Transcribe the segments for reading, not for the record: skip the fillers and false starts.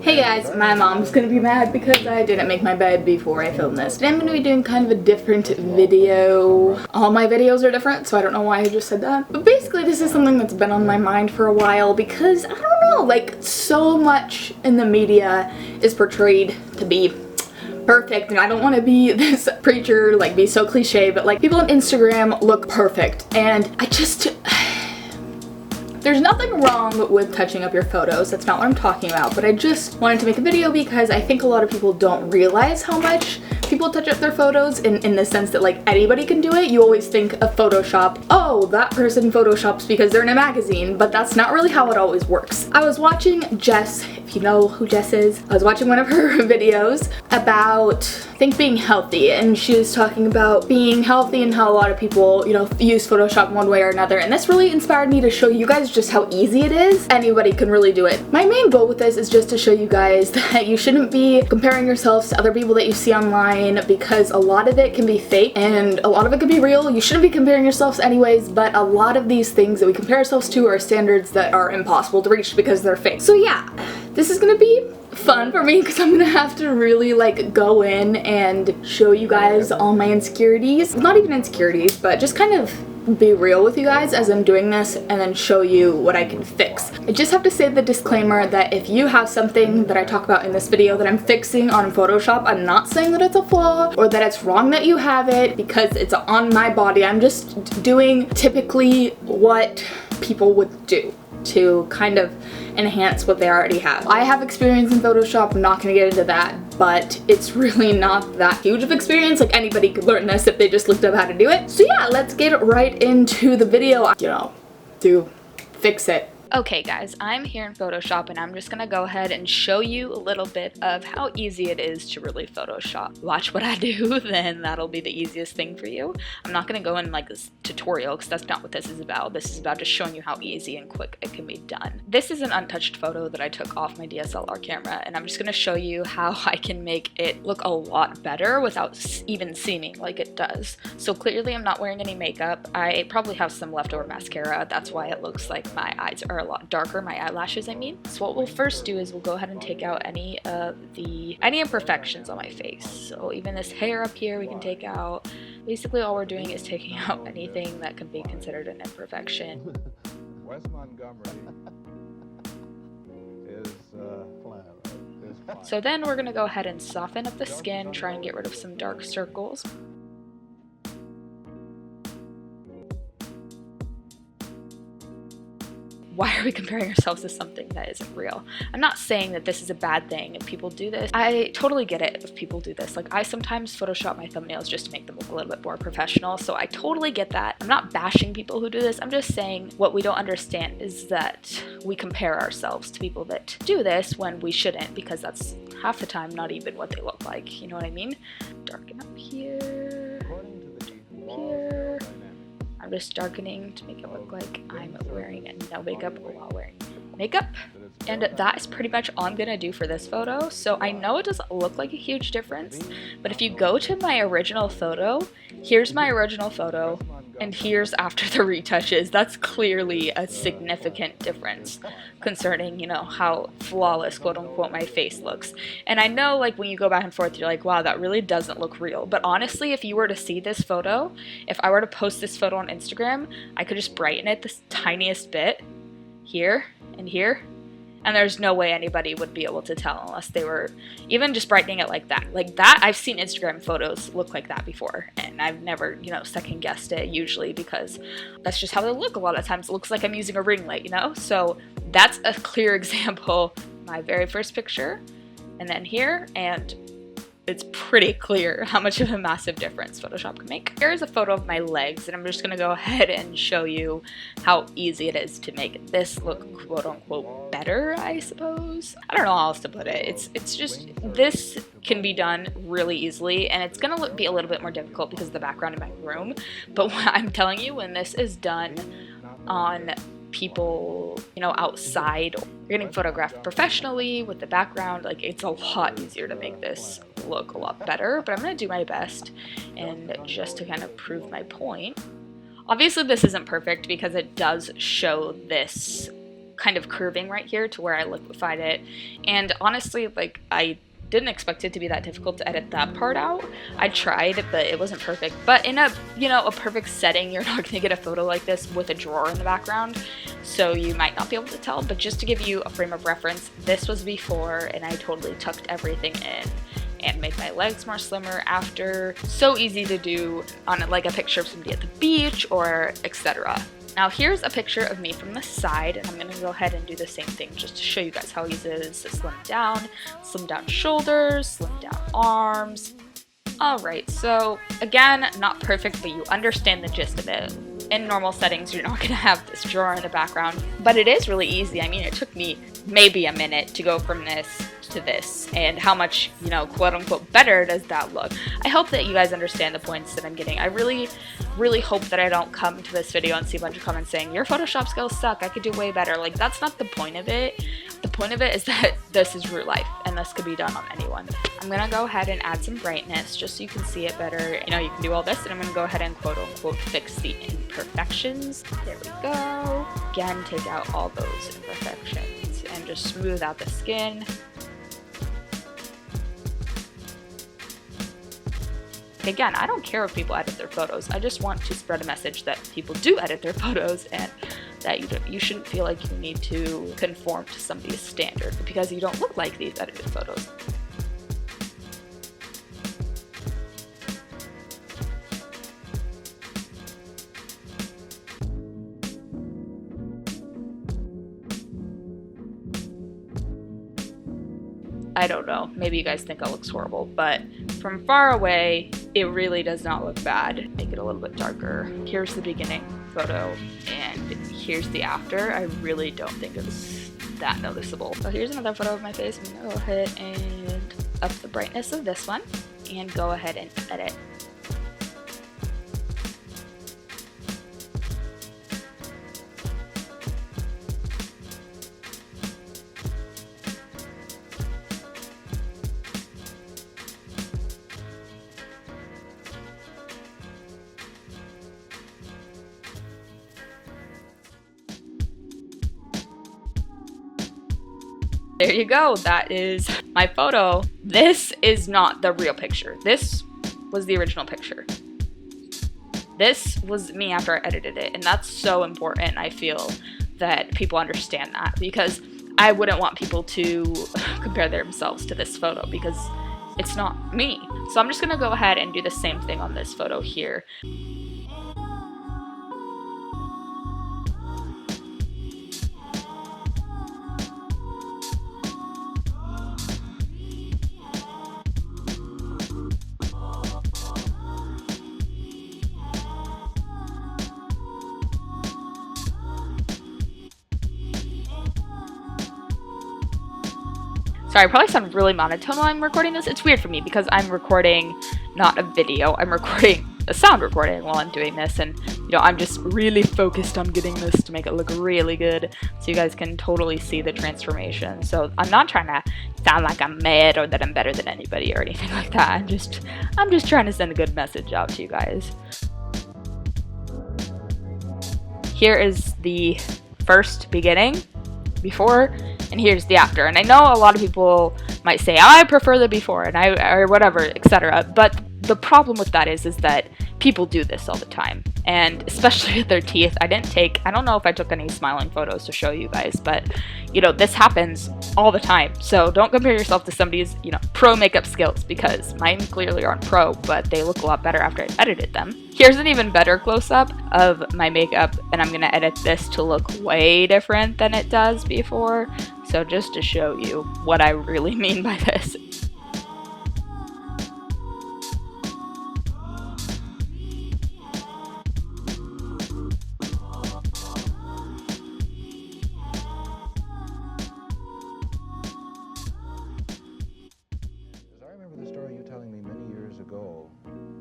Hey guys, my mom's gonna be mad because I didn't make my bed before I filmed this. Today I'm gonna be doing kind of a different video. All my videos are different, so I don't know why I just said that. But basically this is something that's been on my mind for a while because, I don't know, like so much in the media is portrayed to be perfect, and I don't want to be this preacher, like be so cliche, but like people on Instagram look perfect, and I just... There's nothing wrong with touching up your photos, that's not what I'm talking about, but I just wanted to make a video because I think a lot of people don't realize how much people touch up their photos in the sense that like anybody can do it. You always think of Photoshop, oh, that person Photoshops because they're in a magazine, but that's not really how it always works. I was watching Jess, if you know who Jess is, I was watching one of her videos about, I think, being healthy, and she was talking about being healthy and how a lot of people, you know, use Photoshop one way or another, and this really inspired me to show you guys just how easy it is. Anybody can really do it. My main goal with this is just to show you guys that you shouldn't be comparing yourselves to other people that you see online, because a lot of it can be fake and a lot of it can be real. You shouldn't be comparing yourselves anyways, but a lot of these things that we compare ourselves to are standards that are impossible to reach because they're fake. So yeah, this is gonna be fun for me because I'm gonna have to really like go in and show you guys all my insecurities. Not even insecurities, but just kind of be real with you guys as I'm doing this and then show you what I can fix. I just have to say the disclaimer that if you have something that I talk about in this video that I'm fixing on Photoshop, I'm not saying that it's a flaw or that it's wrong that you have it because it's on my body. I'm just doing typically what people would do to kind of enhance what they already have. I have experience in Photoshop, I'm not gonna get into that, but it's really not that huge of experience. Like anybody could learn this if they just looked up how to do it. So yeah, let's get right into the video, you know, to fix it. Okay guys, I'm here in Photoshop and I'm just gonna go ahead and show you a little bit of how easy it is to really Photoshop. Watch what I do, then that'll be the easiest thing for you. I'm not gonna go in like this tutorial because that's not what this is about. This is about just showing you how easy and quick it can be done. This is an untouched photo that I took off my DSLR camera, and I'm just gonna show you how I can make it look a lot better without even seeming like it does. So clearly I'm not wearing any makeup. I probably have some leftover mascara. That's why it looks like my eyes are a lot darker, my eyelashes I mean. So what we'll first do is we'll go ahead and take out any imperfections on my face. So even this hair up here we can take out. Basically all we're doing is taking out anything that can be considered an imperfection. West Montgomery is So then we're gonna go ahead and soften up the skin, try and get rid of some dark circles. Why are we comparing ourselves to something that isn't real? I'm not saying that this is a bad thing if people do this. I totally get it if people do this. Like I sometimes Photoshop my thumbnails just to make them look a little bit more professional, so I totally get that. I'm not bashing people who do this. I'm just saying what we don't understand is that we compare ourselves to people that do this when we shouldn't, because that's half the time not even what they look like. You know what I mean? Darken up here, here. I'm just darkening to make it look like I'm wearing no makeup while wearing makeup. And that is pretty much all I'm gonna do for this photo. So I know it doesn't look like a huge difference, but if you go to my original photo, here's my original photo, and here's after the retouches. That's clearly a significant difference concerning, you know, how flawless, quote unquote, my face looks. And I know, like, when you go back and forth, you're like, wow, that really doesn't look real. But honestly, if you were to see this photo, if I were to post this photo on Instagram, I could just brighten it this tiniest bit here and here, and there's no way anybody would be able to tell unless they were even just brightening it like that. Like that, I've seen Instagram photos look like that before, and I've never, you know, second guessed it usually because that's just how they look. A lot of times it looks like I'm using a ring light, you know? So that's a clear example. My very first picture, and then here, and it's pretty clear how much of a massive difference Photoshop can make. Here's a photo of my legs, and I'm just gonna go ahead and show you how easy it is to make this look, quote unquote, better, I suppose. I don't know how else to put it. It's just, this can be done really easily, and it's gonna be a little bit more difficult because of the background in my room. But what I'm telling you, when this is done on people, you know, outside, you're getting photographed professionally with the background, like it's a lot easier to make this look a lot better. But I'm gonna do my best, and just to kind of prove my point, obviously this isn't perfect because it does show this kind of curving right here to where I liquefied it. And honestly, like, I didn't expect it to be that difficult to edit that part out. I tried, but it wasn't perfect. But in a, you know, a perfect setting, you're not gonna get a photo like this with a drawer in the background, so you might not be able to tell. But just to give you a frame of reference, this was before, and I totally tucked everything in and made my legs more slimmer after. So easy to do on like a picture of somebody at the beach or etc. Now here's a picture of me from the side, and I'm gonna go ahead and do the same thing just to show you guys how easy it is to slim down shoulders, slim down arms. Alright, so again, not perfect, but you understand the gist of it. In normal settings, you're not gonna have this drawer in the background, but it is really easy. I mean, it took me maybe a minute to go from this to this, and how much, you know, quote unquote better does that look. I hope that you guys understand the points that I'm getting. I really hope that I don't come to this video and see a bunch of comments saying your Photoshop skills suck, I could do way better. Like, that's not the point of it. The point of it is that this is real life and this could be done on anyone. I'm gonna go ahead and add some brightness just so you can see it better. You know, you can do all this, and I'm gonna go ahead and quote unquote fix the imperfections. There we go. Again, take out all those imperfections and just smooth out the skin. Again, I don't care if people edit their photos. I just want to spread a message that people do edit their photos, and that you shouldn't feel like you need to conform to somebody's standard because you don't look like these edited photos. I don't know, maybe you guys think it looks horrible, but from far away, it really does not look bad. Make it a little bit darker. Here's the beginning photo, and here's the after. I really don't think it's that noticeable. So here's another photo of my face. I'm gonna go ahead and up the brightness of this one, and go ahead and edit. There you go, that is my photo. This is not the real picture. This was the original picture. This was me after I edited it, and that's so important, I feel, that people understand that, because I wouldn't want people to compare themselves to this photo because it's not me. So I'm just gonna go ahead and do the same thing on this photo here. Sorry, I probably sound really monotone while I'm recording this. It's weird for me because I'm recording not a video. I'm recording a sound recording while I'm doing this, and you know, I'm just really focused on getting this to make it look really good so you guys can totally see the transformation. So I'm not trying to sound like I'm mad or that I'm better than anybody or anything like that. I'm just trying to send a good message out to you guys. Here is the first beginning, before, and here's the after. And I know a lot of people might say I prefer the before and or whatever, etc. But the problem with that is that people do this all the time, and especially with their teeth. I don't know if I took any smiling photos to show you guys, but you know, this happens all the time. So don't compare yourself to somebody's, you know, pro makeup skills, because mine clearly aren't pro, but they look a lot better after I've edited them. Here's an even better close-up of my makeup, and I'm gonna edit this to look way different than it does before. So just to show you what I really mean by this.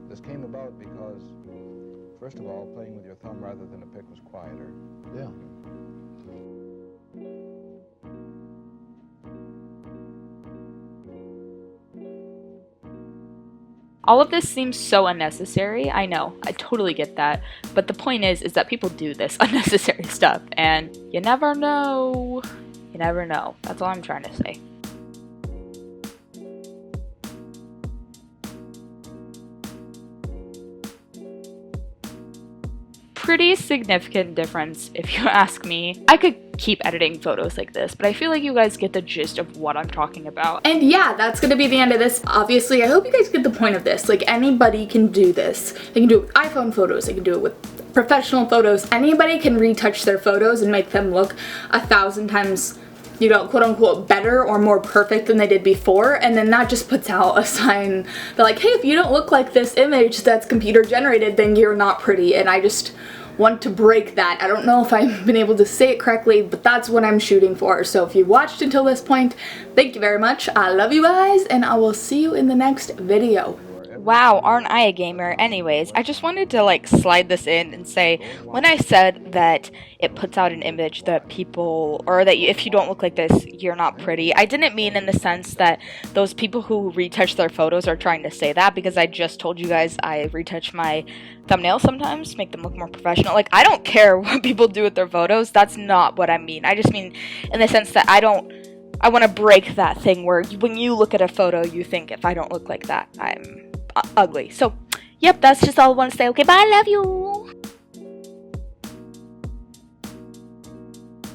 This came about because, first of all, playing with your thumb rather than a pick was quieter. Yeah. All of this seems so unnecessary. I know, I totally get that. But the point is that people do this unnecessary stuff, and you never know. You never know. That's all I'm trying to say. Pretty significant difference, if you ask me. I could keep editing photos like this, but I feel like you guys get the gist of what I'm talking about. And yeah, that's gonna be the end of this. Obviously, I hope you guys get the point of this. Like, anybody can do this. They can do it with iPhone photos, they can do it with professional photos. Anybody can retouch their photos and make them look 1,000 times, you know, quote unquote better or more perfect than they did before, and then that just puts out a sign that like, hey, if you don't look like this image that's computer generated, then you're not pretty. And I just want to break that. I don't know if I've been able to say it correctly, but that's what I'm shooting for. So if you watched until this point, thank you very much. I love you guys, and I will see you in the next video. Wow, aren't I a gamer? Anyways, I just wanted to like slide this in and say, when I said that it puts out an image that people, or that if you don't look like this, you're not pretty, I didn't mean in the sense that those people who retouch their photos are trying to say that, because I just told you guys I retouch my thumbnails sometimes, make them look more professional. Like, I don't care what people do with their photos. That's not what I mean. I just mean in the sense that I want to break that thing where when you look at a photo, you think if I don't look like that, I'm ugly. So, yep, that's just all I want to say. Okay, bye, I love you.